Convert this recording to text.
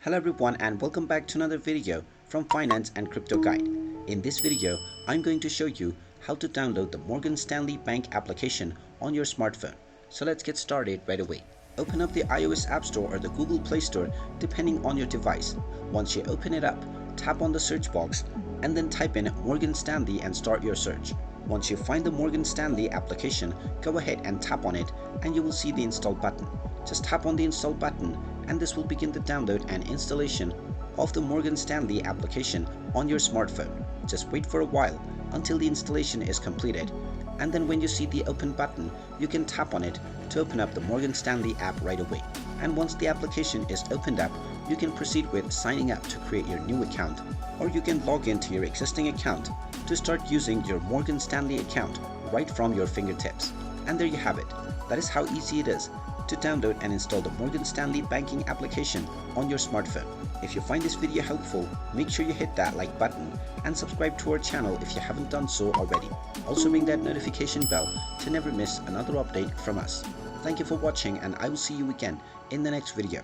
Hello everyone and welcome back to another video from Finance and Crypto Guide. In this video, I'm going to show you how to download the Morgan Stanley Bank application on your smartphone. So let's get started right away. Open up the iOS App Store or the Google Play Store depending on your device. Once you open it up, tap on the search box and then type in Morgan Stanley and start your search. Once you find the Morgan Stanley application, go ahead and tap on it and you will see the install button. Just tap on the install button and this will begin the download and installation of the Morgan Stanley application on your smartphone. Just wait for a while until the installation is completed, and then when you see the open button, you can tap on it to open up the Morgan Stanley app right away. And once the application is opened up, you can proceed with signing up to create your new account, or you can log into your existing account to start using your Morgan Stanley account right from your fingertips. And there you have it. That is how easy it is to download and install the Morgan Stanley banking application on your smartphone. If you find this video helpful, make sure you hit that like button and subscribe to our channel if you haven't done so already. Also ring that notification bell to never miss another update from us. Thank you for watching and I will see you again in the next video.